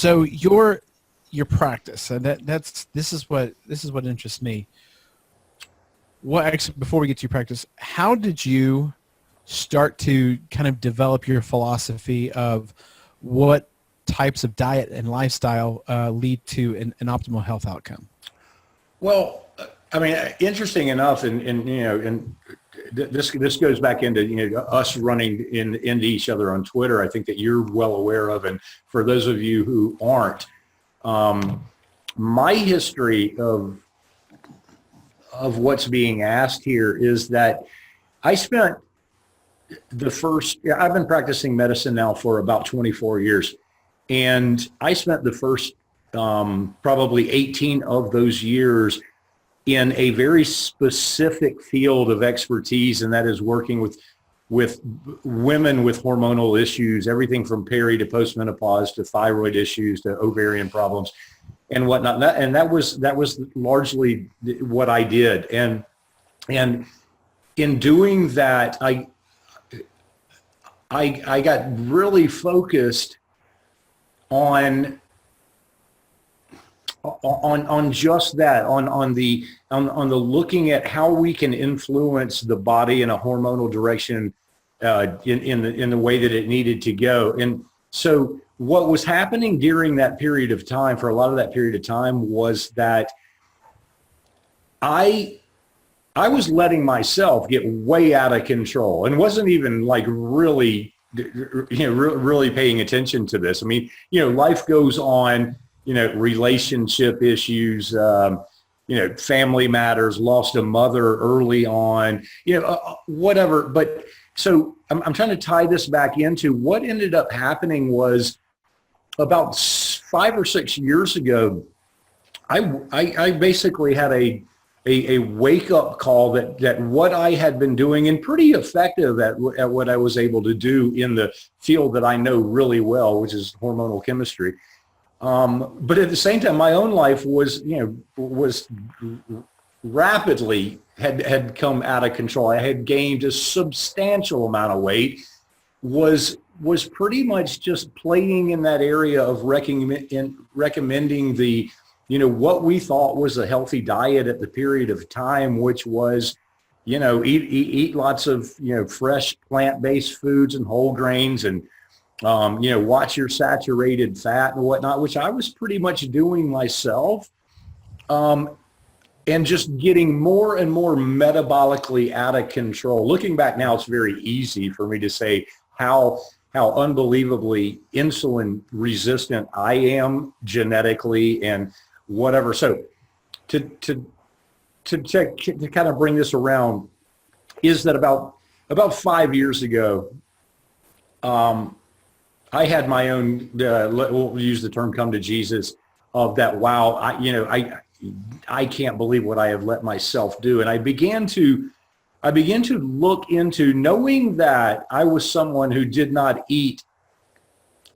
So your practice, and this is what interests me. What actually, before we get to your practice, how did you start to kind of develop your philosophy of what types of diet and lifestyle lead to an optimal health outcome? Well, I mean, interesting enough, and this goes back into us running into each other on Twitter. I think that you're well aware of, and for those of you who aren't, my history of what's being asked here is that I spent I've been practicing medicine now for about 24 years, and I spent the first probably 18 of those years in a very specific field of expertise, and that is working with women with hormonal issues, everything from peri to postmenopause to thyroid issues to ovarian problems and whatnot. And that was largely what I did. And in doing that, I got really focused on just that, on the looking at how we can influence the body in a hormonal direction in the way that it needed to go. And so what was happening during that period of time, for a lot of that period of time, was that I was letting myself get way out of control and wasn't even like really paying attention to this. I mean, life goes on. Relationship issues, family matters, lost a mother early on, whatever. But so I'm trying to tie this back into what ended up happening was about 5 or 6 years ago, I basically had a wake up call that what I had been doing, and pretty effective at what I was able to do in the field that I know really well, which is hormonal chemistry. But at the same time, my own life was rapidly had come out of control. I had gained a substantial amount of weight, was pretty much just playing in that area of recommending the, what we thought was a healthy diet at the period of time, which was, eat lots of, fresh plant-based foods and whole grains, and watch your saturated fat and whatnot, which I was pretty much doing myself, and just getting more and more metabolically out of control. Looking back now, it's very easy for me to say how unbelievably insulin resistant I am genetically and whatever. So to kind of bring this around is that about 5 years ago, I had my own, we'll use the term come to Jesus, of that, wow, I can't believe what I have let myself do. And I began to look into, knowing that I was someone who did not eat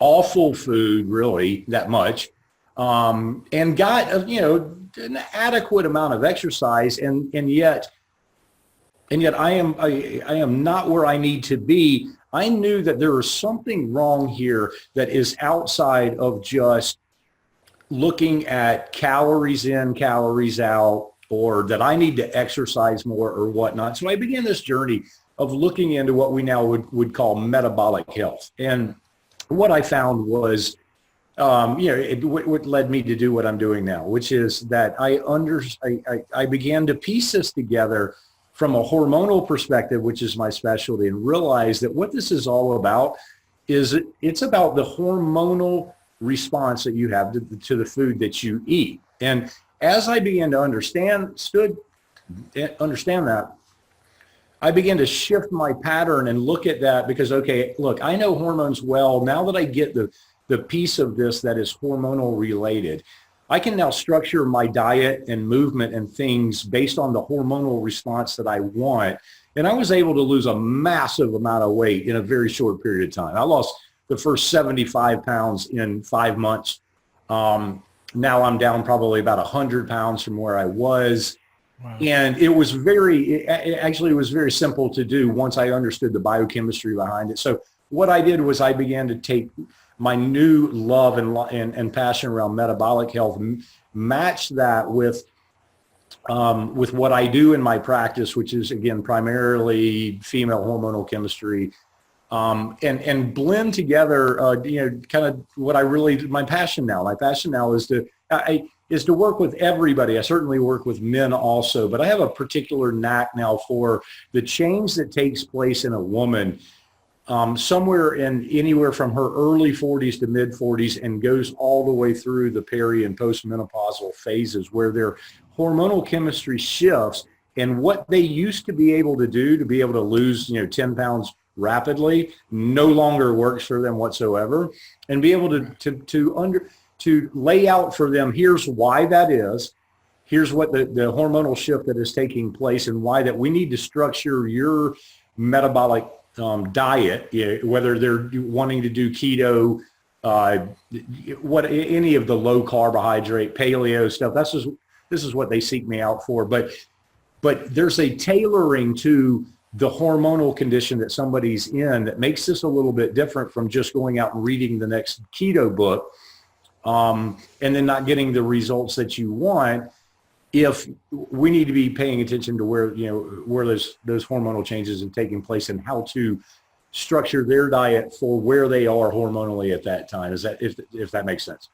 awful food really that much, and got, an adequate amount of exercise, and yet I am not where I need to be. I knew that there was something wrong here that is outside of just looking at calories in, calories out, or that I need to exercise more or whatnot. So I began this journey of looking into what we now would call metabolic health. And what I found was, what led me to do what I'm doing now, which is that I began to piece this together from a hormonal perspective, which is my specialty, and realize that what this is all about is it's about the hormonal response that you have to the food that you eat. And as I began to understand that, I began to shift my pattern and look at that, because, okay, look, I know hormones well. Now that I get the piece of this that is hormonal related, I can now structure my diet and movement and things based on the hormonal response that I want. And I was able to lose a massive amount of weight in a very short period of time. I lost the first 75 pounds in 5 months. Now I'm down probably about 100 pounds from where I was. Wow. And it was very simple to do once I understood the biochemistry behind it. So what I did was I began to take my new love and passion around metabolic health, match that with what I do in my practice, which is again primarily female hormonal chemistry, and blend together, kind of what I really, my passion now. My passion now is to work with everybody. I certainly work with men also, but I have a particular knack now for the change that takes place in a woman, somewhere in anywhere from her early 40s to mid 40s, and goes all the way through the peri and postmenopausal phases, where their hormonal chemistry shifts, and what they used to be able to do to be able to lose 10 pounds rapidly no longer works for them whatsoever, and be able to lay out for them, here's why that is, here's what the hormonal shift that is taking place, and why that we need to structure your metabolic diet, whether they're wanting to do keto, what any of the low carbohydrate, paleo stuff. This is what they seek me out for. But there's a tailoring to the hormonal condition that somebody's in that makes this a little bit different from just going out and reading the next keto book, and then not getting the results that you want. If we need to be paying attention to where those hormonal changes are taking place, and how to structure their diet for where they are hormonally at that time. Is that, if that makes sense?